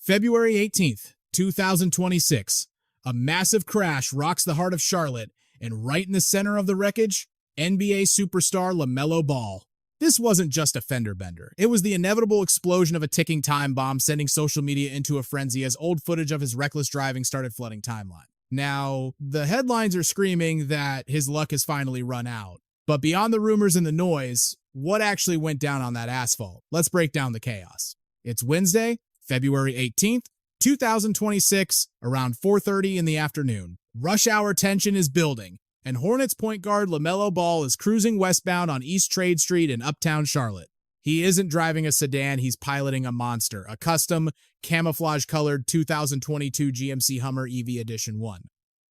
February 18th, 2026. A massive crash rocks the heart of Charlotte, and right in the center of the wreckage, NBA superstar LaMelo Ball. This wasn't just a fender bender. It was the inevitable explosion of a ticking time bomb, sending social media into a frenzy as old footage of his reckless driving started flooding timeline. Now, the headlines are screaming that his luck has finally run out. But beyond the rumors and the noise, what actually went down on that asphalt? Let's break down the chaos. It's Wednesday, February 18th, 2026, around 4:30 in the afternoon. Rush hour tension is building, and Hornets point guard LaMelo Ball is cruising westbound on East Trade Street in Uptown Charlotte. He isn't driving a sedan, he's piloting a monster, a custom, camouflage-colored 2022 GMC Hummer EV Edition 1.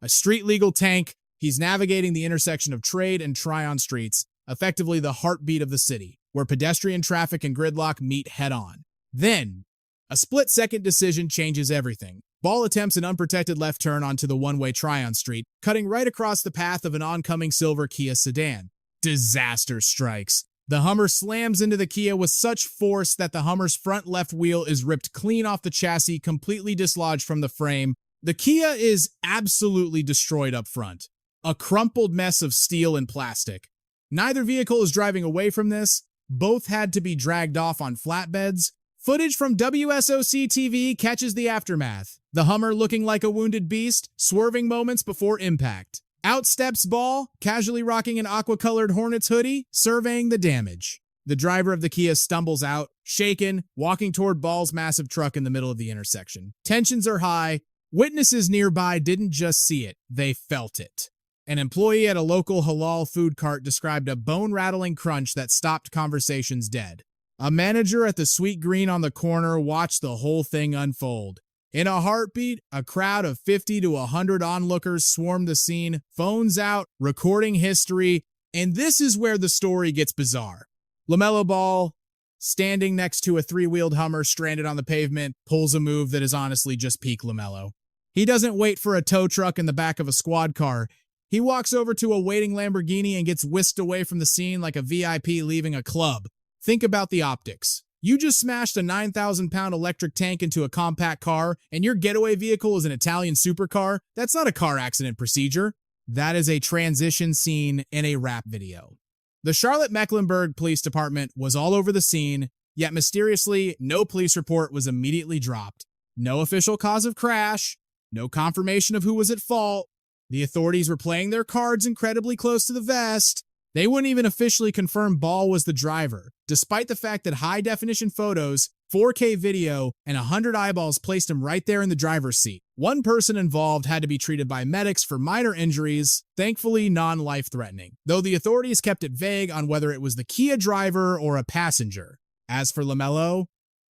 A street-legal tank, he's navigating the intersection of Trade and Tryon streets, effectively the heartbeat of the city, where pedestrian traffic and gridlock meet head-on. Then, a split-second decision changes everything. Ball attempts an unprotected left turn onto the one-way Tryon Street, cutting right across the path of an oncoming silver Kia sedan. Disaster strikes. The Hummer slams into the Kia with such force that the Hummer's front left wheel is ripped clean off the chassis, completely dislodged from the frame. The Kia is absolutely destroyed up front. A crumpled mess of steel and plastic. Neither vehicle is driving away from this. Both had to be dragged off on flatbeds. Footage from WSOC TV catches the aftermath. The Hummer looking like a wounded beast, swerving moments before impact. Out steps Ball, casually rocking an aqua-colored Hornets hoodie, surveying the damage. The driver of the Kia stumbles out, shaken, walking toward Ball's massive truck in the middle of the intersection. Tensions are high. Witnesses nearby didn't just see it, they felt it. An employee at a local halal food cart described a bone-rattling crunch that stopped conversations dead. A manager at the Sweet Green on the corner watched the whole thing unfold. In a heartbeat, a crowd of 50 to 100 onlookers swarmed the scene, phones out, recording history, and this is where the story gets bizarre. LaMelo Ball, standing next to a three-wheeled Hummer stranded on the pavement, pulls a move that is honestly just peak LaMelo. He doesn't wait for a tow truck in the back of a squad car. He walks over to a waiting Lamborghini and gets whisked away from the scene like a VIP leaving a club. Think about the optics. You just smashed a 9,000-pound electric tank into a compact car, and your getaway vehicle is an Italian supercar? That's not a car accident procedure. That is a transition scene in a rap video. The Charlotte-Mecklenburg Police Department was all over the scene, yet mysteriously, no police report was immediately dropped. No official cause of crash, no confirmation of who was at fault. The authorities were playing their cards incredibly close to the vest. They wouldn't even officially confirm Ball was the driver, despite the fact that high-definition photos, 4K video, and 100 eyeballs placed him right there in the driver's seat. One person involved had to be treated by medics for minor injuries, thankfully non-life-threatening, though the authorities kept it vague on whether it was the Kia driver or a passenger. As for LaMelo,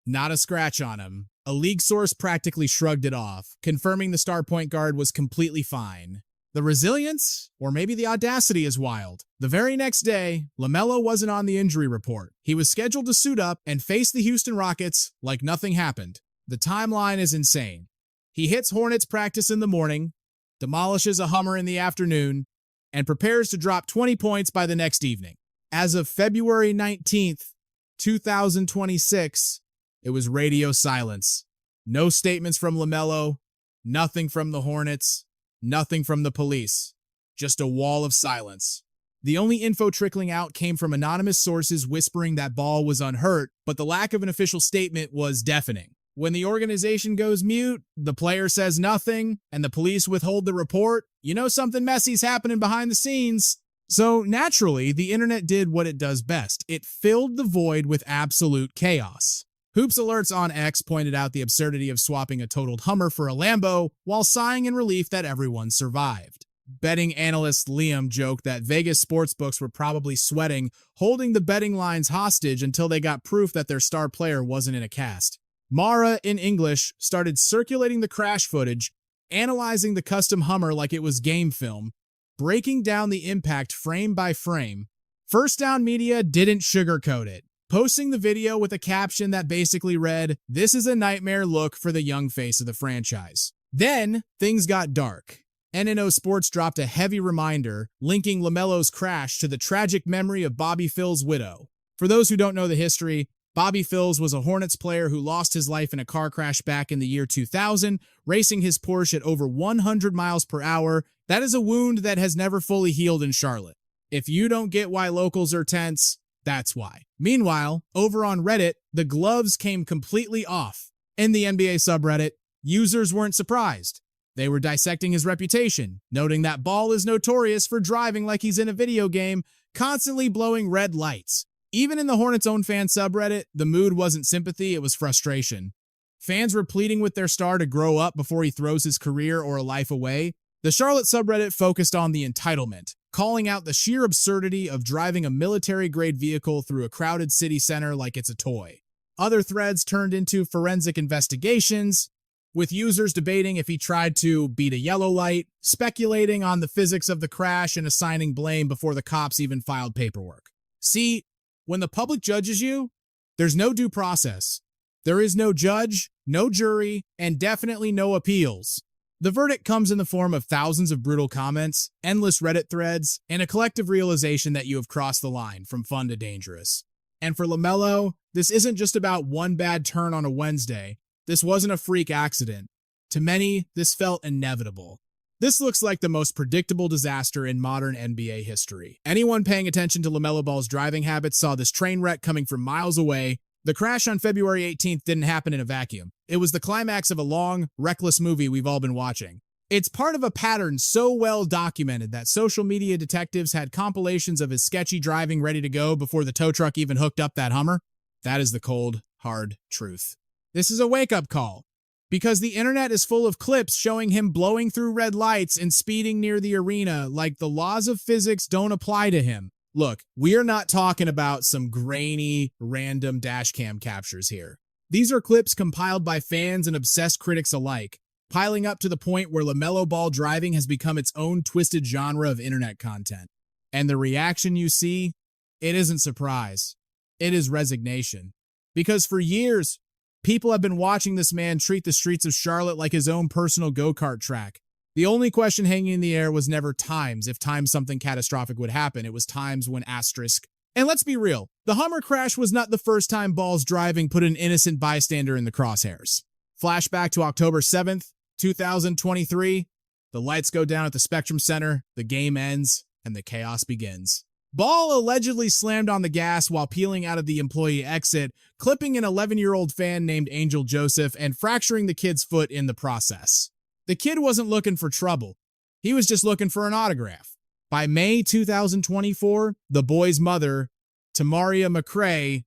not a scratch on him. A league source practically shrugged it off, confirming the star point guard was completely fine. The resilience, or maybe the audacity, is wild. The very next day, LaMelo wasn't on the injury report. He was scheduled to suit up and face the Houston Rockets like nothing happened. The timeline is insane. He hits Hornets practice in the morning, demolishes a Hummer in the afternoon, and prepares to drop 20 points by the next evening. As of February 19th, 2026, it was radio silence. No statements from LaMelo, nothing from the Hornets, nothing from the police, just a wall of silence. The only info trickling out came from anonymous sources whispering that Ball was unhurt, but the lack of an official statement was deafening. When the organization goes mute, the player says nothing, and the police withhold the report, you know something messy's happening behind the scenes. So naturally, the internet did what it does best. It filled the void with absolute chaos. Hoops Alerts on X pointed out the absurdity of swapping a totaled Hummer for a Lambo while sighing in relief that everyone survived. Betting analyst Liam joked that Vegas sportsbooks were probably sweating, holding the betting lines hostage until they got proof that their star player wasn't in a cast. Mara, in English, started circulating the crash footage, analyzing the custom Hummer like it was game film, breaking down the impact frame by frame. First Down Media didn't sugarcoat it, posting the video with a caption that basically read, "This is a nightmare look for the young face of the franchise." Then, things got dark. NNO Sports dropped a heavy reminder linking LaMelo's crash to the tragic memory of Bobby Phil's widow. For those who don't know the history, Bobby Phills was a Hornets player who lost his life in a car crash back in the year 2000, racing his Porsche at over 100 miles per hour. That is a wound that has never fully healed in Charlotte. If you don't get why locals are tense, that's why. Meanwhile, over on Reddit, the gloves came completely off. In the NBA subreddit, users weren't surprised. They were dissecting his reputation, noting that Ball is notorious for driving like he's in a video game, constantly blowing red lights. Even in the Hornets' own fan subreddit, the mood wasn't sympathy, it was frustration. Fans were pleading with their star to grow up before he throws his career or a life away. The Charlotte subreddit focused on the entitlement, calling out the sheer absurdity of driving a military-grade vehicle through a crowded city center like it's a toy. Other threads turned into forensic investigations, with users debating if he tried to beat a yellow light, speculating on the physics of the crash, and assigning blame before the cops even filed paperwork. See, when the public judges you, there's no due process. There is no judge, no jury, and definitely no appeals. The verdict comes in the form of thousands of brutal comments, endless Reddit threads, and a collective realization that you have crossed the line from fun to dangerous. And for LaMelo, this isn't just about one bad turn on a Wednesday. This wasn't a freak accident. To many, this felt inevitable. This looks like the most predictable disaster in modern NBA history. Anyone paying attention to LaMelo Ball's driving habits saw this train wreck coming from miles away. The crash on February 18th didn't happen in a vacuum. It was the climax of a long, reckless movie we've all been watching. It's part of a pattern so well documented that social media detectives had compilations of his sketchy driving ready to go before the tow truck even hooked up that Hummer. That is the cold, hard truth. This is a wake-up call, because the internet is full of clips showing him blowing through red lights and speeding near the arena like the laws of physics don't apply to him. Look, we're not talking about some grainy, random dashcam captures here. These are clips compiled by fans and obsessed critics alike, piling up to the point where LaMelo Ball driving has become its own twisted genre of internet content. And the reaction you see, it isn't surprise. It is resignation. Because for years, people have been watching this man treat the streets of Charlotte like his own personal go-kart track. The only question hanging in the air was never times. If times something catastrophic would happen, it was times when asterisk. And let's be real, the Hummer crash was not the first time Ball's driving put an innocent bystander in the crosshairs. Flashback to October 7th, 2023. The lights go down at the Spectrum Center, the game ends, and the chaos begins. Ball allegedly slammed on the gas while peeling out of the employee exit, clipping an 11-year-old fan named Angel Joseph and fracturing the kid's foot in the process. The kid wasn't looking for trouble. He was just looking for an autograph. By May 2024, the boy's mother, Tamaria McCrae,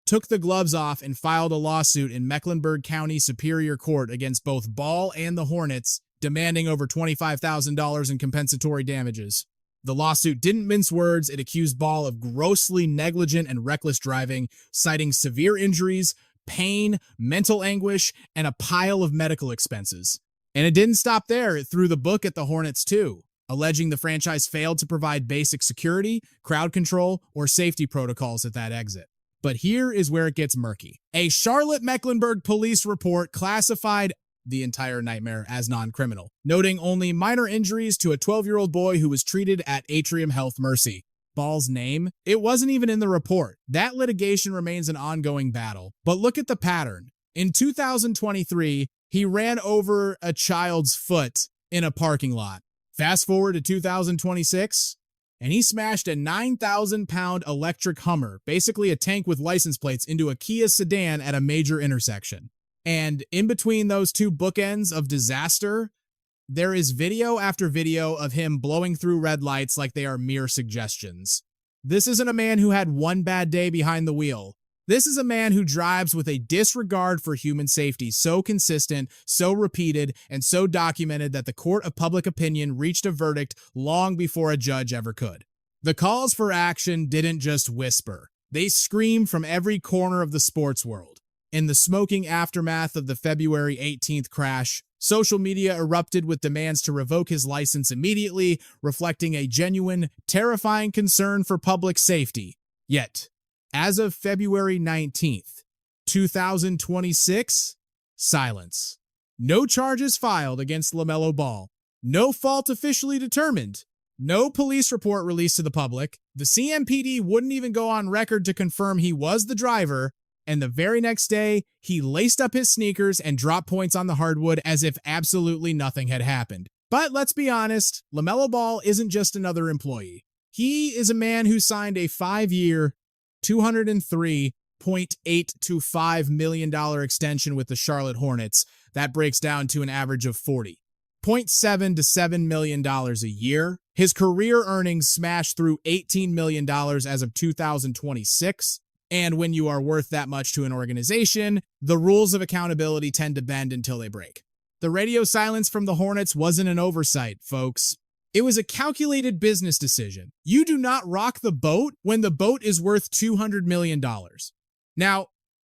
took the gloves off and filed a lawsuit in Mecklenburg County Superior Court against both Ball and the Hornets, demanding over $25,000 in compensatory damages. The lawsuit didn't mince words. It accused Ball of grossly negligent and reckless driving, citing severe injuries, pain, mental anguish, and a pile of medical expenses. And it didn't stop there. It threw the book at the Hornets too, alleging the franchise failed to provide basic security, crowd control, or safety protocols at that exit. But here is where it gets murky. A Charlotte-Mecklenburg police report classified the entire nightmare as non-criminal, noting only minor injuries to a 12-year-old boy who was treated at Atrium Health Mercy. Ball's name? It wasn't even in the report. That litigation remains an ongoing battle. But look at the pattern. In 2023, he ran over a child's foot in a parking lot. Fast forward to 2026, and he smashed a 9,000-pound electric Hummer, basically a tank with license plates, into a Kia sedan at a major intersection. And in between those two bookends of disaster, there is video after video of him blowing through red lights like they are mere suggestions. This isn't a man who had one bad day behind the wheel. This is a man who drives with a disregard for human safety so consistent, so repeated, and so documented that the court of public opinion reached a verdict long before a judge ever could. The calls for action didn't just whisper. They screamed from every corner of the sports world. In the smoking aftermath of the February 18th crash, social media erupted with demands to revoke his license immediately, reflecting a genuine, terrifying concern for public safety. Yet, as of February 19th, 2026, silence. No charges filed against LaMelo Ball. No fault officially determined. No police report released to the public. The CMPD wouldn't even go on record to confirm he was the driver, and the very next day, he laced up his sneakers and dropped points on the hardwood as if absolutely nothing had happened. But let's be honest, LaMelo Ball isn't just another employee. He is a man who signed a 5-year, $203.825 million extension with the Charlotte Hornets. That breaks down to an average of $40.7 to $7 million a year. His career earnings smashed through $18 million as of 2026. And when you are worth that much to an organization, the rules of accountability tend to bend until they break. The radio silence from the Hornets wasn't an oversight, folks. It was a calculated business decision. You do not rock the boat when the boat is worth $200 million. Now,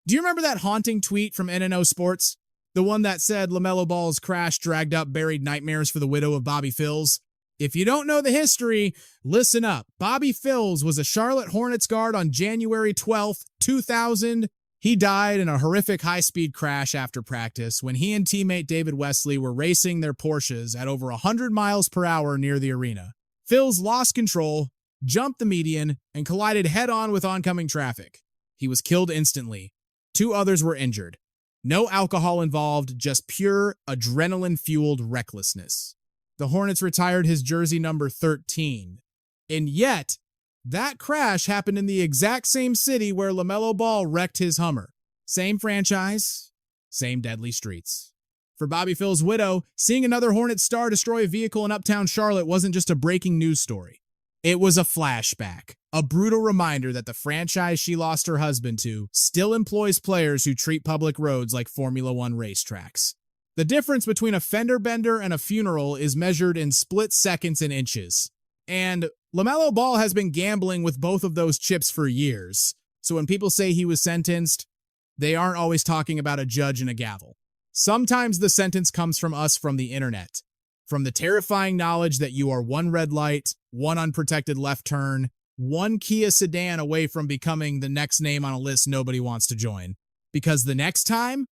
do you remember that haunting tweet from NNO Sports? The one that said LaMelo Ball's crash dragged up buried nightmares for the widow of Bobby Phills? If you don't know the history, listen up. Bobby Phills was a Charlotte Hornets guard on January 12th, 2000. He died in a horrific high-speed crash after practice when he and teammate David Wesley were racing their Porsches at over 100 miles per hour near the arena. Phills lost control, jumped the median, and collided head-on with oncoming traffic. He was killed instantly. 2 others were injured. No alcohol involved, just pure adrenaline-fueled recklessness. The Hornets retired his jersey number 13. And yet, that crash happened in the exact same city where LaMelo Ball wrecked his Hummer. Same franchise, same deadly streets. For Bobby Phil's widow, seeing another Hornets star destroy a vehicle in Uptown Charlotte wasn't just a breaking news story. It was a flashback, a brutal reminder that the franchise she lost her husband to still employs players who treat public roads like Formula One racetracks. The difference between a fender bender and a funeral is measured in split seconds and inches. And LaMelo Ball has been gambling with both of those chips for years. So when people say he was sentenced, they aren't always talking about a judge and a gavel. Sometimes the sentence comes from us from the internet. From the terrifying knowledge that you are one red light, one unprotected left turn, one Kia sedan away from becoming the next name on a list nobody wants to join. Because the next time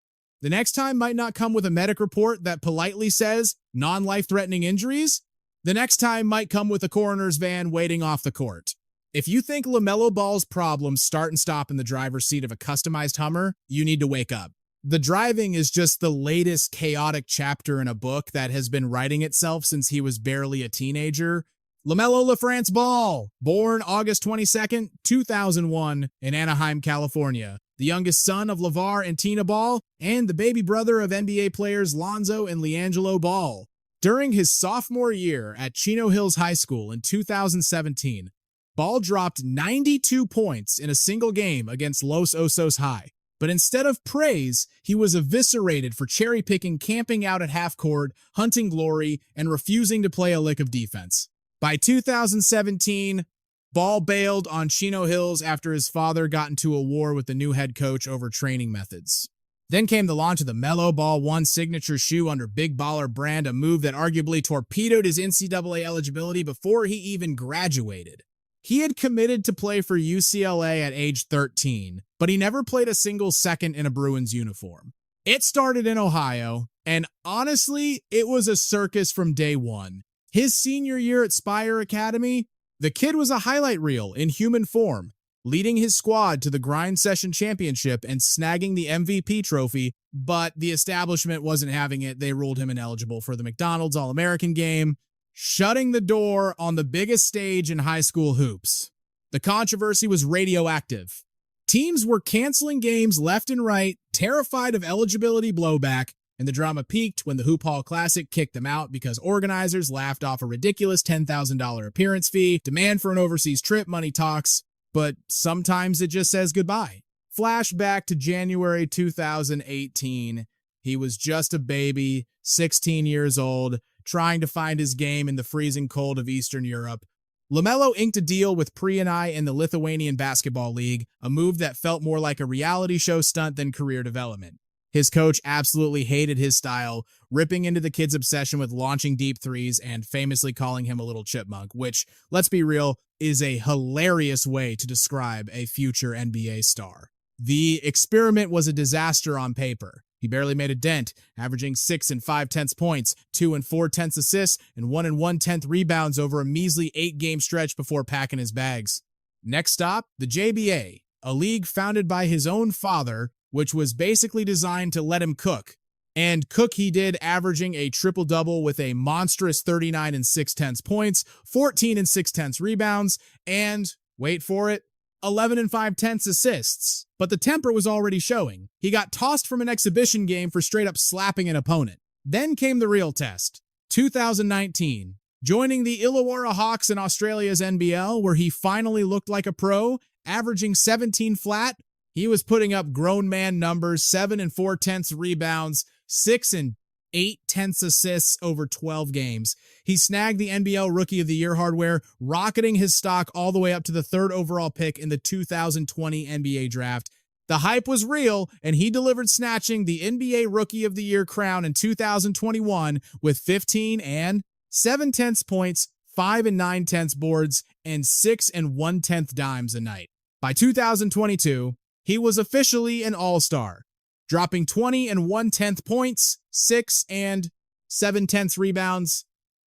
might not come with a medic report that politely says non-life-threatening injuries. The next time might come with a coroner's van waiting off the court. If you think LaMelo Ball's problems start and stop in the driver's seat of a customized Hummer, you need to wake up. The driving is just the latest chaotic chapter in a book that has been writing itself since he was barely a teenager. LaMelo LaFrance Ball, born August 22nd, 2001 in Anaheim, California. The youngest son of LeVar and Tina Ball, and the baby brother of NBA players Lonzo and LiAngelo Ball. During his sophomore year at Chino Hills High School in 2017, Ball dropped 92 points in a single game against Los Osos High. But instead of praise, he was eviscerated for cherry-picking, camping out at half-court, hunting glory, and refusing to play a lick of defense. By 2017, Ball bailed on Chino Hills after his father got into a war with the new head coach over training methods. Then came the launch of the LaMelo Ball 1 signature shoe under Big Baller brand, a move that arguably torpedoed his NCAA eligibility before he even graduated. He had committed to play for UCLA at age 13, but he never played a single second in a Bruins uniform. It started in Ohio, and honestly, it was a circus from day one. His senior year at Spire Academy, the kid was a highlight reel in human form, leading his squad to the Grind Session Championship and snagging the MVP trophy, but the establishment wasn't having it. They ruled him ineligible for the McDonald's All-American game, shutting the door on the biggest stage in high school hoops. The controversy was radioactive. Teams were canceling games left and right, terrified of eligibility blowback, and the drama peaked when the Hoop Hall Classic kicked them out because organizers laughed off a ridiculous $10,000 appearance fee, demand for an overseas trip, money talks, but sometimes it just says goodbye. Flashback to January 2018. He was just a baby, 16 years old, trying to find his game in the freezing cold of Eastern Europe. LaMelo inked a deal with Prienai in the Lithuanian Basketball League, a move that felt more like a reality show stunt than career development. His coach absolutely hated his style, ripping into the kid's obsession with launching deep threes and famously calling him a little chipmunk, which, let's be real, is a hilarious way to describe a future NBA star. The experiment was a disaster on paper. He barely made a dent, averaging 6 5/10 points, 2 4/10 assists, and 1 1/10 rebounds over a measly 8-game stretch before packing his bags. Next stop, the JBA, a league founded by his own father, which was basically designed to let him cook. And cook he did, averaging a triple-double with a monstrous 39 and 6/10 points, 14 and 6/10 rebounds, and, wait for it, 11 and 5/10 assists. But the temper was already showing. He got tossed from an exhibition game for straight up slapping an opponent. Then came the real test. 2019. Joining the Illawarra Hawks in Australia's NBL, where he finally looked like a pro, averaging 17 flat, he was putting up grown man numbers, 7 and 4/10 rebounds, 6 and 8/10 assists over 12 games. He snagged the NBL Rookie of the Year hardware, rocketing his stock all the way up to the 3rd overall pick in the 2020 NBA draft. The hype was real, and he delivered, snatching the NBA Rookie of the Year crown in 2021 with 15 and 7/10 points, 5 and 9/10 boards, and 6 and 1/10 dimes a night. By 2022, he was officially an all-star, dropping 20 and 1/10 points, 6 and 7/10 rebounds,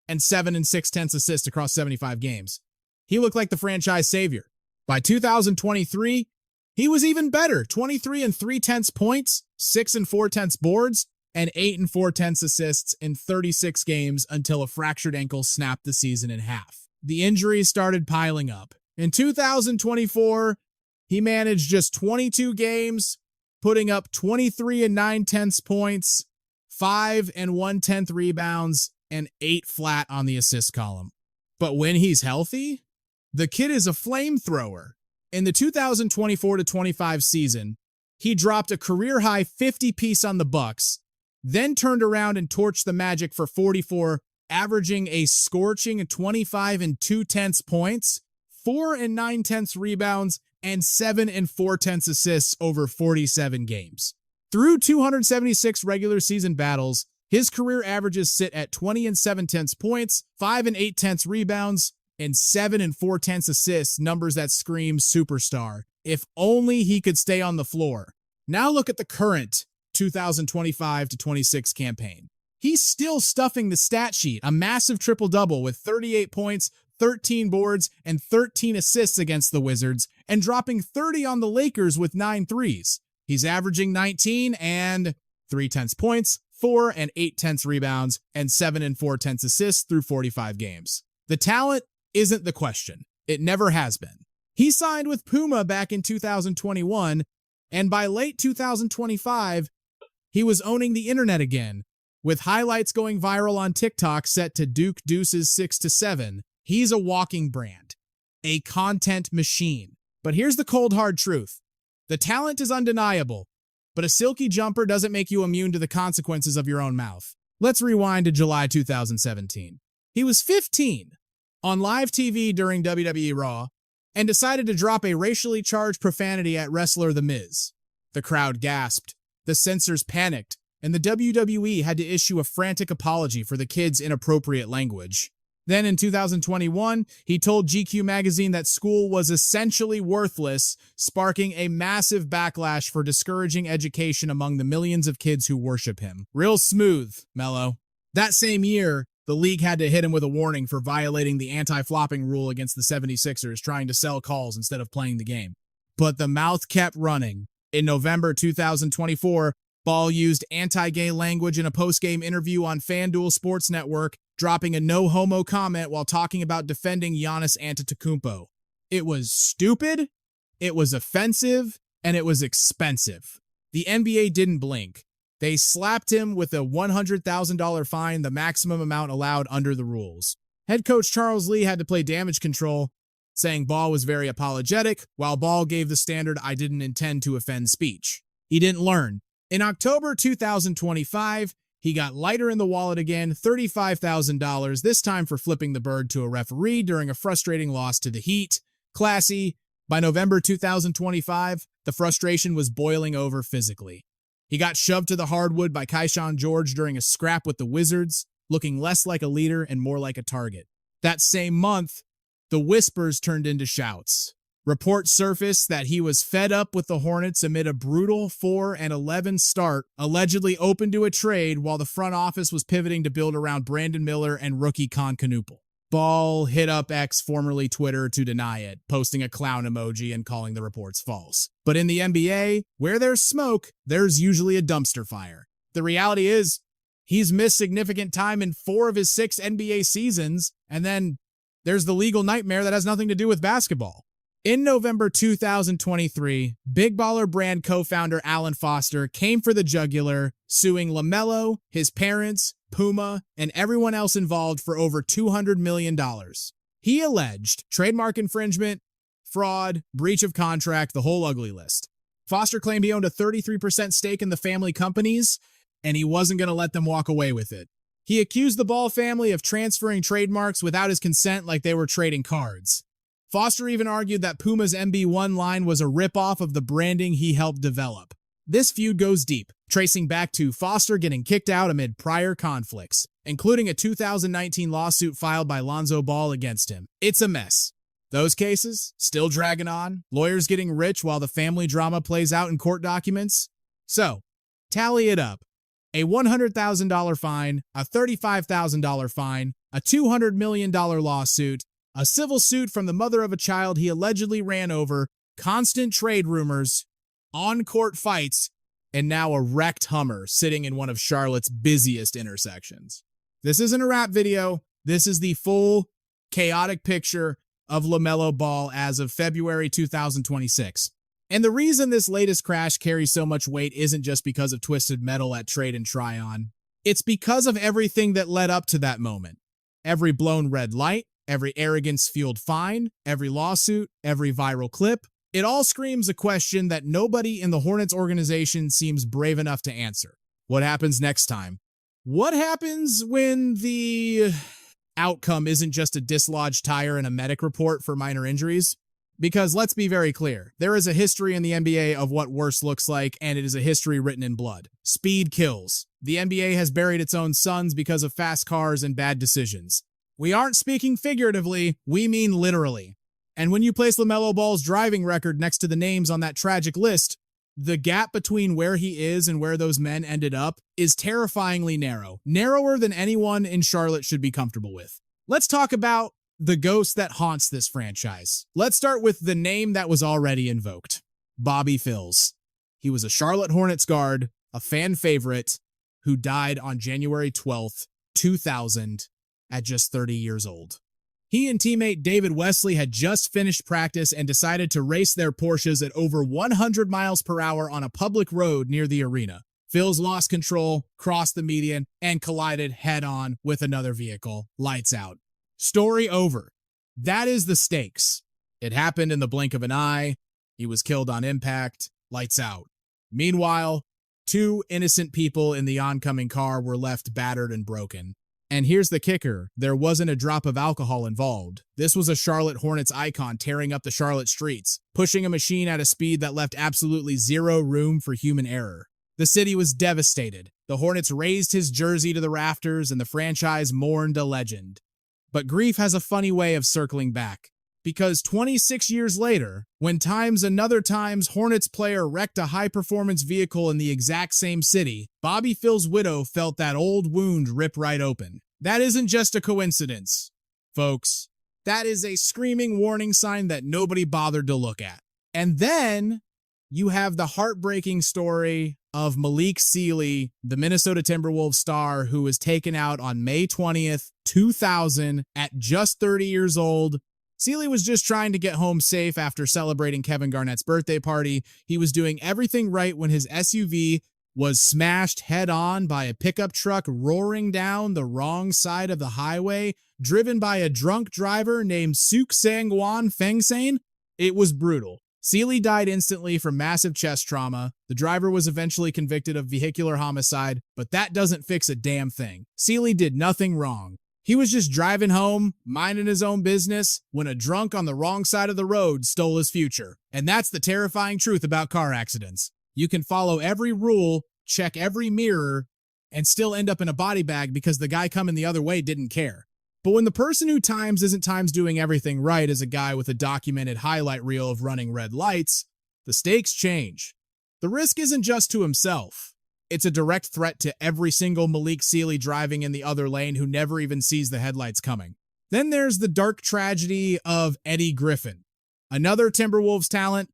and 7 and 6/10 assists across 75 games. He looked like the franchise savior. By 2023, he was even better, 23 and 3/10 points, 6 and 4/10 boards, and 8 and 4/10 assists in 36 games until a fractured ankle snapped the season in half. The injuries started piling up. In 2024, he managed just 22 games, putting up 23 and 9/10 points, 5 and 1/10 rebounds, and 8 flat on the assist column. But when he's healthy, the kid is a flamethrower. In the 2024-25 season, he dropped a career-high 50-piece on the Bucks, then turned around and torched the Magic for 44, averaging a scorching 25 and 2/10 points, 4 and 9/10 rebounds, and 7 and 4/10 assists over 47 games. Through 276 regular season battles, his career averages sit at 20 and 7/10 points, 5 and 8/10 rebounds, and 7 and 4/10 assists, numbers that scream superstar. If only he could stay on the floor. Now look at the current 2025-26 campaign. He's still stuffing the stat sheet, a massive triple-double with 38 points, 13 boards, and 13 assists against the Wizards, and dropping 30 on the Lakers with 9 threes. He's averaging 19 and 3/10 points, 4 and 8/10 rebounds, and 7 and 4/10 assists through 45 games. The talent isn't the question. It never has been. He signed with Puma back in 2021, and by late 2025, he was owning the internet again, with highlights going viral on TikTok set to Duke Deuce's 6-7. He's a walking brand, a content machine. But here's the cold hard truth. The talent is undeniable, but a silky jumper doesn't make you immune to the consequences of your own mouth. Let's rewind to July 2017. He was 15 on live TV during WWE Raw and decided to drop a racially charged profanity at wrestler The Miz. The crowd gasped, the censors panicked, and the WWE had to issue a frantic apology for the kid's inappropriate language. Then in 2021, he told GQ magazine that school was essentially worthless, sparking a massive backlash for discouraging education among the millions of kids who worship him. Real smooth, Melo. That same year, the league had to hit him with a warning for violating the anti-flopping rule against the 76ers, trying to sell calls instead of playing the game. But the mouth kept running. In November 2024, Ball used anti-gay language in a post-game interview on FanDuel Sports Network, dropping a no-homo comment while talking about defending Giannis Antetokounmpo. It was stupid, it was offensive, and it was expensive. The NBA didn't blink. They slapped him with a $100,000 fine, the maximum amount allowed under the rules. Head coach Charles Lee had to play damage control, saying Ball was very apologetic, while Ball gave the standard "I didn't intend to offend" speech. He didn't learn. In October 2025, he got lighter in the wallet again, $35,000, this time for flipping the bird to a referee during a frustrating loss to the Heat. Classy. By November 2025, the frustration was boiling over physically. He got shoved to the hardwood by Keyshawn George during a scrap with the Wizards, looking less like a leader and more like a target. That same month, the whispers turned into shouts. Reports surfaced that he was fed up with the Hornets amid a brutal 4-11 start, allegedly open to a trade while the front office was pivoting to build around Brandon Miller and rookie Concanoopel. Ball hit up X, formerly Twitter, to deny it, posting a clown emoji and calling the reports false. But in the NBA, where there's smoke, there's usually a dumpster fire. The reality is, he's missed significant time in 4 of his 6 NBA seasons, and then there's the legal nightmare that has nothing to do with basketball. In November 2023, Big Baller Brand co-founder Alan Foster came for the jugular, suing LaMelo, his parents, Puma, and everyone else involved for over $200 million. He alleged trademark infringement, fraud, breach of contract, the whole ugly list. Foster claimed he owned a 33% stake in the family companies, and he wasn't going to let them walk away with it. He accused the Ball family of transferring trademarks without his consent like they were trading cards. Foster even argued that Puma's MB1 line was a ripoff of the branding he helped develop. This feud goes deep, tracing back to Foster getting kicked out amid prior conflicts, including a 2019 lawsuit filed by Lonzo Ball against him. It's a mess. Those cases, still dragging on, lawyers getting rich while the family drama plays out in court documents. So, tally it up. A $100,000 fine, a $35,000 fine, a $200 million lawsuit, a civil suit from the mother of a child he allegedly ran over, constant trade rumors, on-court fights, and now a wrecked Hummer sitting in one of Charlotte's busiest intersections. This isn't a rap video. This is the full, chaotic picture of LaMelo Ball as of February 2026. And the reason this latest crash carries so much weight isn't just because of Twisted Metal at Trade Tryon. It's because of everything that led up to that moment. Every blown red light, every arrogance-fueled fine, every lawsuit, every viral clip. It all screams a question that nobody in the Hornets organization seems brave enough to answer. What happens next time? What happens when the outcome isn't just a dislodged tire and a medic report for minor injuries? Because let's be very clear, there is a history in the NBA of what worse looks like, and it is a history written in blood. Speed kills. The NBA has buried its own sons because of fast cars and bad decisions. We aren't speaking figuratively, we mean literally. And when you place LaMelo Ball's driving record next to the names on that tragic list, the gap between where he is and where those men ended up is terrifyingly narrow. Narrower than anyone in Charlotte should be comfortable with. Let's talk about the ghost that haunts this franchise. Let's start with the name that was already invoked. Bobby Phills. He was a Charlotte Hornets guard, a fan favorite, who died on January 12th, 2000, at just 30 years old. He and teammate David Wesley had just finished practice and decided to race their Porsches at over 100 miles per hour on a public road near the arena. Phills lost control, crossed the median, and collided head-on with another vehicle. Lights out. Story over. That is the stakes. It happened in the blink of an eye. He was killed on impact. Lights out. Meanwhile, 2 innocent people in the oncoming car were left battered and broken. And here's the kicker, there wasn't a drop of alcohol involved. This was a Charlotte Hornets icon tearing up the Charlotte streets, pushing a machine at a speed that left absolutely zero room for human error. The city was devastated. The Hornets raised his jersey to the rafters and the franchise mourned a legend. But grief has a funny way of circling back. Because 26 years later, when another times Hornets player wrecked a high-performance vehicle in the exact same city, Bobby Phil's widow felt that old wound rip right open. That isn't just a coincidence, folks. That is a screaming warning sign that nobody bothered to look at. And then you have the heartbreaking story of Malik Sealy, the Minnesota Timberwolves star, who was taken out on May 20th, 2000 at just 30 years old. Sealy was just trying to get home safe after celebrating Kevin Garnett's birthday party. He was doing everything right when his SUV was smashed head-on by a pickup truck roaring down the wrong side of the highway, driven by a drunk driver named Suk Sangwan Fengsane. It was brutal. Sealy died instantly from massive chest trauma. The driver was eventually convicted of vehicular homicide, but that doesn't fix a damn thing. Sealy did nothing wrong. He was just driving home, minding his own business, when a drunk on the wrong side of the road stole his future. And that's the terrifying truth about car accidents. You can follow every rule, check every mirror, and still end up in a body bag because the guy coming the other way didn't care. But when the person who times isn't times doing everything right is a guy with a documented highlight reel of running red lights, the stakes change. The risk isn't just to himself. It's a direct threat to every single Malik Sealy driving in the other lane who never even sees the headlights coming. Then there's the dark tragedy of Eddie Griffin, another Timberwolves talent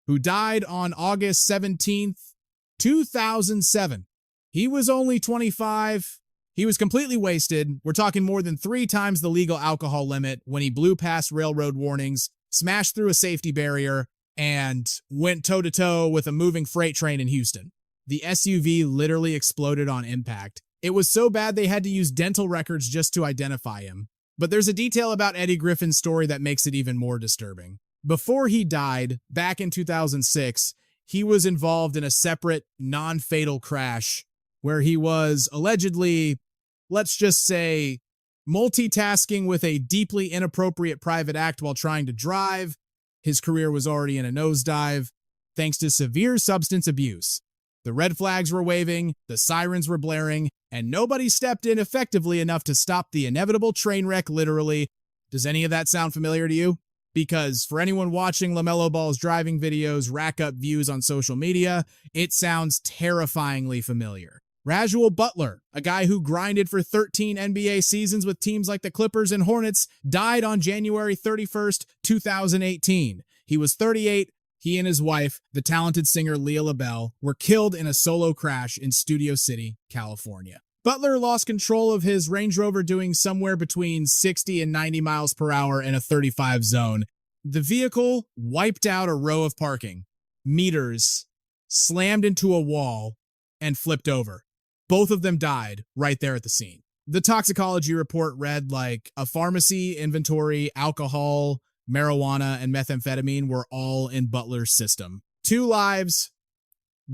who died on August 17th, 2007. He was only 25. He was completely wasted. We're talking more than 3 times the legal alcohol limit when he blew past railroad warnings, smashed through a safety barrier, and went toe-to-toe with a moving freight train in Houston. The SUV literally exploded on impact. It was so bad they had to use dental records just to identify him. But there's a detail about Eddie Griffin's story that makes it even more disturbing. Before he died, back in 2006, he was involved in a separate, non-fatal crash where he was allegedly, let's just say, multitasking with a deeply inappropriate private act while trying to drive. His career was already in a nosedive, thanks to severe substance abuse. The red flags were waving, the sirens were blaring, and nobody stepped in effectively enough to stop the inevitable train wreck, literally. Does any of that sound familiar to you? Because for anyone watching LaMelo Ball's driving videos rack up views on social media, it sounds terrifyingly familiar. Rajul Butler, a guy who grinded for 13 NBA seasons with teams like the Clippers and Hornets, died on January 31st, 2018. He was 38. He and his wife, the talented singer Leah LaBelle, were killed in a solo crash in Studio City, California. Butler lost control of his Range Rover doing somewhere between 60 and 90 miles per hour in a 35 zone. The vehicle wiped out a row of parking meters, slammed into a wall, and flipped over. Both of them died right there at the scene. The toxicology report read like a pharmacy inventory, alcohol, marijuana, and methamphetamine were all in Butler's system. 2 lives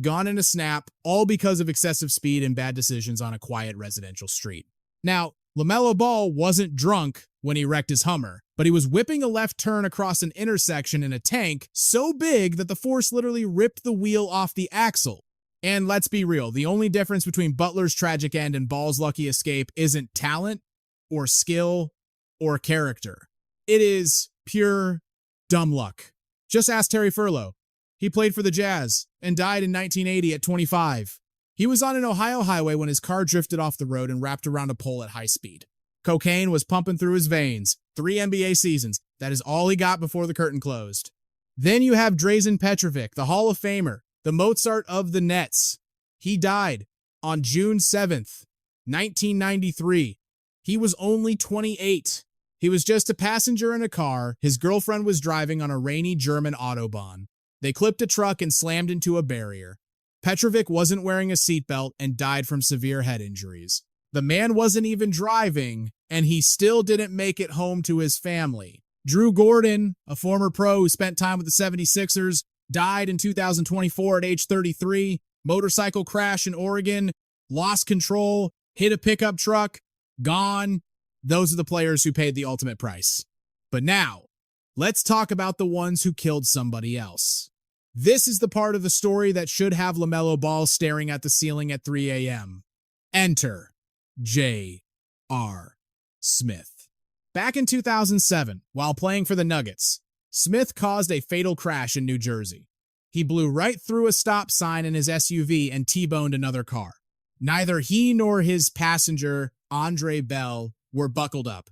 gone in a snap, all because of excessive speed and bad decisions on a quiet residential street. Now, LaMelo Ball wasn't drunk when he wrecked his Hummer, but he was whipping a left turn across an intersection in a tank so big that the force literally ripped the wheel off the axle. And let's be real, the only difference between Butler's tragic end and Ball's lucky escape isn't talent or skill or character. It is pure dumb luck. Just ask Terry Furlow. He played for the Jazz and died in 1980 at 25. He was on an Ohio highway when his car drifted off the road and wrapped around a pole at high speed. Cocaine was pumping through his veins. 3 NBA seasons. That is all he got before the curtain closed. Then you have Drazen Petrovic, the Hall of Famer, the Mozart of the Nets. He died on June 7th, 1993. He was only 28. He was just a passenger in a car. His girlfriend was driving on a rainy German Autobahn. They clipped a truck and slammed into a barrier. Petrovic wasn't wearing a seatbelt and died from severe head injuries. The man wasn't even driving, and he still didn't make it home to his family. Drew Gordon, a former pro who spent time with the 76ers, died in 2024 at age 33. Motorcycle crash in Oregon, lost control, hit a pickup truck, gone. Those are the players who paid the ultimate price. But now, let's talk about the ones who killed somebody else. This is the part of the story that should have LaMelo Ball staring at the ceiling at 3 a.m. Enter J.R. Smith. Back in 2007, while playing for the Nuggets, Smith caused a fatal crash in New Jersey. He blew right through a stop sign in his SUV and T-boned another car. Neither he nor his passenger, Andre Bell, were buckled up.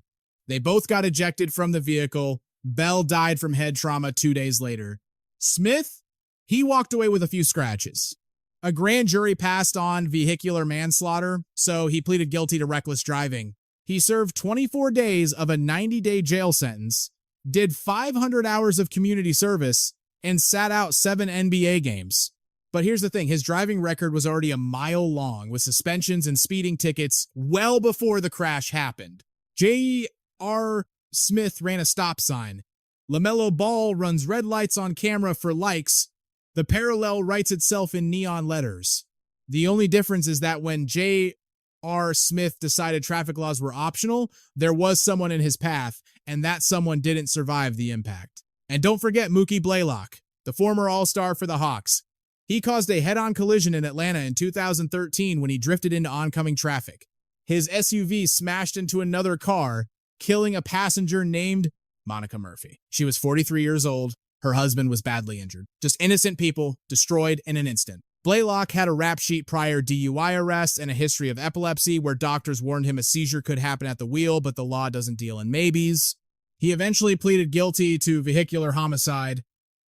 They both got ejected from the vehicle. Bell died from head trauma 2 days later. Smith, he walked away with a few scratches. A grand jury passed on vehicular manslaughter, so he pleaded guilty to reckless driving. He served 24 days of a 90-day jail sentence, did 500 hours of community service, and sat out 7 NBA games. But here's the thing, his driving record was already a mile long with suspensions and speeding tickets well before the crash happened. J.R. Smith ran a stop sign. LaMelo Ball runs red lights on camera for likes. The parallel writes itself in neon letters. The only difference is that when J.R. Smith decided traffic laws were optional, there was someone in his path, and that someone didn't survive the impact. And don't forget Mookie Blaylock, the former All-Star for the Hawks. He caused a head-on collision in Atlanta in 2013 when he drifted into oncoming traffic. His SUV smashed into another car, killing a passenger named Monica Murphy. She was 43 years old. Her husband was badly injured. Just innocent people destroyed in an instant. Blaylock had a rap sheet prior DUI arrests and a history of epilepsy where doctors warned him a seizure could happen at the wheel, but the law doesn't deal in maybes. He eventually pleaded guilty to vehicular homicide.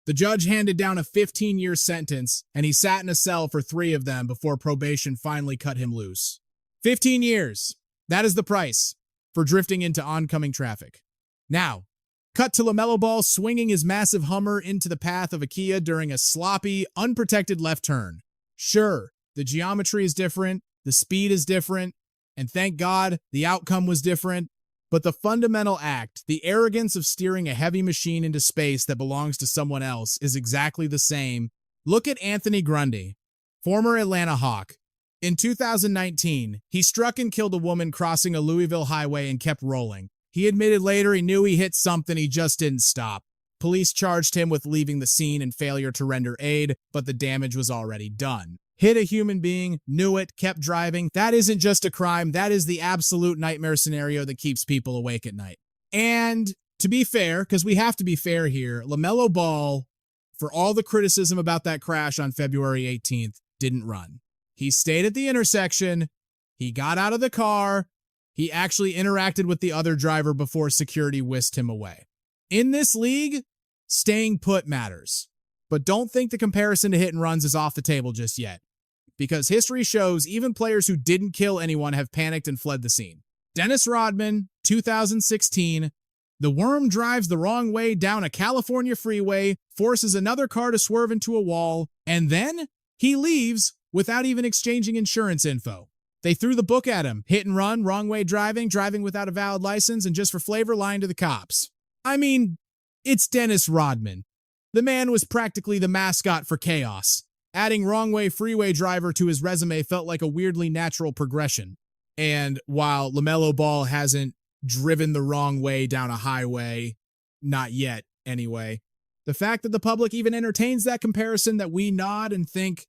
The judge handed down a 15-year sentence, and he sat in a cell for 3 of them before probation finally cut him loose. 15 years. That is the price for drifting into oncoming traffic. Now, cut to LaMelo Ball swinging his massive Hummer into the path of a Kia during a sloppy, unprotected left turn. Sure, the geometry is different, the speed is different, and thank God the outcome was different, but the fundamental act, the arrogance of steering a heavy machine into space that belongs to someone else, is exactly the same. Look at Anthony Grundy, former Atlanta Hawk. In 2019, he struck and killed a woman crossing a Louisville highway and kept rolling. He admitted later he knew he hit something, he just didn't stop. Police charged him with leaving the scene and failure to render aid, but the damage was already done. Hit a human being, knew it, kept driving. That isn't just a crime, that is the absolute nightmare scenario that keeps people awake at night. And to be fair, because we have to be fair here, LaMelo Ball, for all the criticism about that crash on February 18th, didn't run. He stayed at the intersection, he got out of the car, he actually interacted with the other driver before security whisked him away. In this league, staying put matters. But don't think the comparison to hit and runs is off the table just yet, because history shows even players who didn't kill anyone have panicked and fled the scene. Dennis Rodman, 2016, the worm drives the wrong way down a California freeway, forces another car to swerve into a wall, and then he leaves without even exchanging insurance info. They threw the book at him. Hit and run, wrong way driving, driving without a valid license, and just for flavor, lying to the cops. I mean, it's Dennis Rodman. The man was practically the mascot for chaos. Adding wrong way freeway driver to his resume felt like a weirdly natural progression. And while LaMelo Ball hasn't driven the wrong way down a highway, not yet anyway, the fact that the public even entertains that comparison, that we nod and think,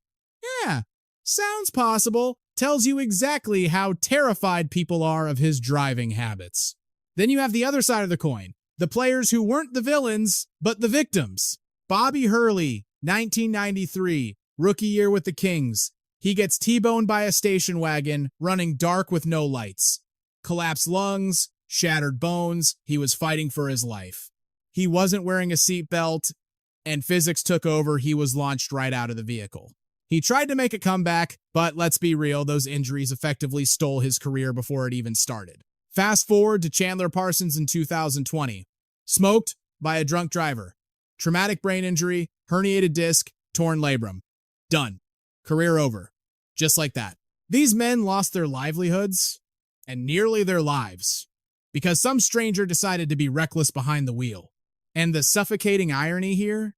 yeah, sounds possible, tells you exactly how terrified people are of his driving habits. Then you have the other side of the coin, the players who weren't the villains, but the victims. Bobby Hurley, 1993, rookie year with the Kings. He gets T-boned by a station wagon, running dark with no lights. Collapsed lungs, shattered bones, he was fighting for his life. He wasn't wearing a seatbelt, and physics took over, he was launched right out of the vehicle. He tried to make a comeback, but let's be real, those injuries effectively stole his career before it even started. Fast forward to Chandler Parsons in 2020. Smoked by a drunk driver. Traumatic brain injury, herniated disc, torn labrum. Done. Career over. Just like that. These men lost their livelihoods and nearly their lives because some stranger decided to be reckless behind the wheel. And the suffocating irony here,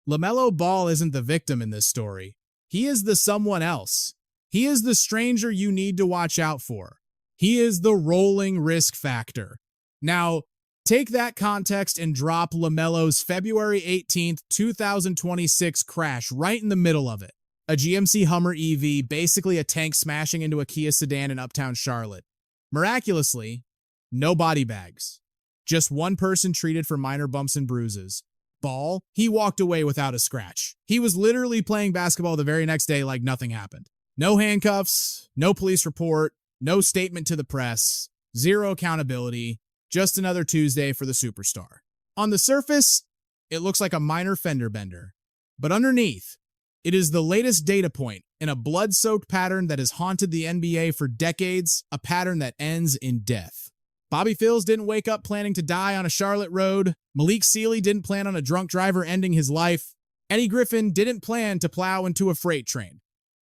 LaMelo Ball isn't the victim in this story. He is the someone else. He is the stranger you need to watch out for. He is the rolling risk factor. Now, take that context and drop LaMelo's February 18th, 2026 crash right in the middle of it. A GMC Hummer EV, basically a tank smashing into a Kia sedan in Uptown Charlotte. Miraculously, no body bags. Just one person treated for minor bumps and bruises. Ball, he walked away without a scratch. He was literally playing basketball the very next day like nothing happened. No handcuffs, no police report, no statement to the press, zero accountability, just another Tuesday for the superstar. On the surface, it looks like a minor fender bender. But underneath, it is the latest data point in a blood-soaked pattern that has haunted the NBA for decades, a pattern that ends in death. Bobby Phills didn't wake up planning to die on a Charlotte road. Malik Sealy didn't plan on a drunk driver ending his life. Eddie Griffin didn't plan to plow into a freight train.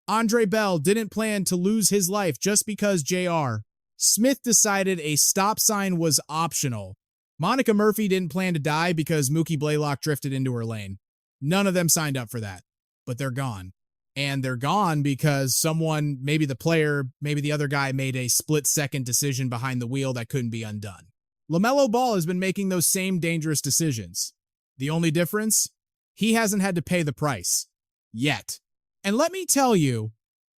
Andre Bell didn't plan to lose his life just because J.R. Smith decided a stop sign was optional. Monica Murphy didn't plan to die because Mookie Blaylock drifted into her lane. None of them signed up for that, but they're gone. And they're gone because someone, maybe the player, maybe the other guy, made a split-second decision behind the wheel that couldn't be undone. LaMelo Ball has been making those same dangerous decisions. The only difference? He hasn't had to pay the price. Yet. And let me tell you,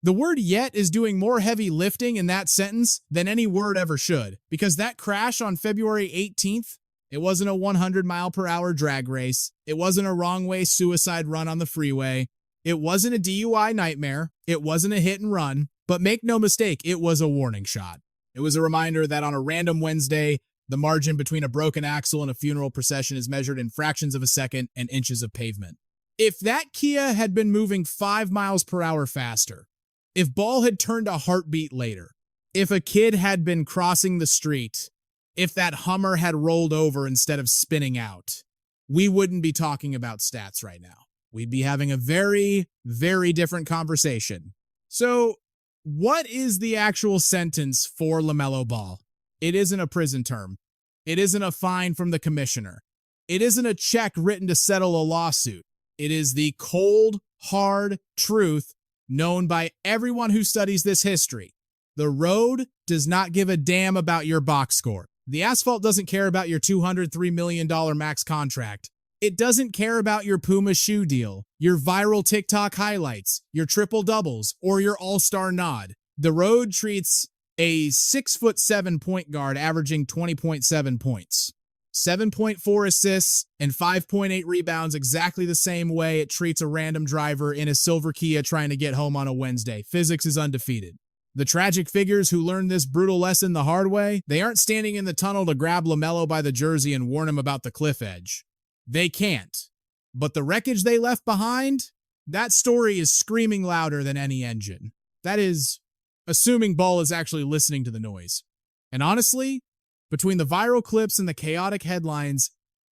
the word yet is doing more heavy lifting in that sentence than any word ever should, because that crash on February 18th, it wasn't a 100-mile-per-hour drag race. It wasn't a wrong-way suicide run on the freeway. It wasn't a DUI nightmare. It wasn't a hit and run. But make no mistake, it was a warning shot. It was a reminder that on a random Wednesday, the margin between a broken axle and a funeral procession is measured in fractions of a second and inches of pavement. If that Kia had been moving 5 miles per hour faster, if Ball had turned a heartbeat later, if a kid had been crossing the street, if that Hummer had rolled over instead of spinning out, we wouldn't be talking about stats right now. We'd be having a very, very different conversation. So, what is the actual sentence for LaMelo Ball? It isn't a prison term. It isn't a fine from the commissioner. It isn't a check written to settle a lawsuit. It is the cold, hard truth known by everyone who studies this history. The road does not give a damn about your box score. The asphalt doesn't care about your $203 million max contract. It doesn't care about your Puma shoe deal, your viral TikTok highlights, your triple doubles, or your all-star nod. The road treats a 6'7" point guard averaging 20.7 points, 7.4 assists, and 5.8 rebounds exactly the same way it treats a random driver in a silver Kia trying to get home on a Wednesday. Physics is undefeated. The tragic figures who learned this brutal lesson the hard way, they aren't standing in the tunnel to grab LaMelo by the jersey and warn him about the cliff edge. They can't. But the wreckage they left behind, that story is screaming louder than any engine. That is, assuming Ball is actually listening to the noise. And honestly, between the viral clips and the chaotic headlines,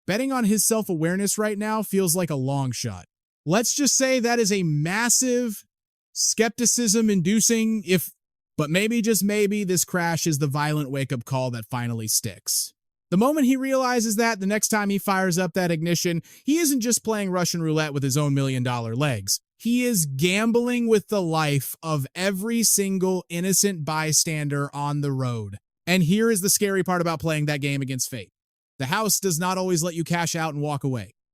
betting on his self-awareness right now feels like a long shot. Let's just say that is a massive skepticism-inducing, but maybe, just maybe, this crash is the violent wake-up call that finally sticks. The moment he realizes that, the next time he fires up that ignition, he isn't just playing Russian roulette with his own $1 million legs. He is gambling with the life of every single innocent bystander on the road. And here is the scary part about playing that game against fate. The house does not always let you cash out and walk away.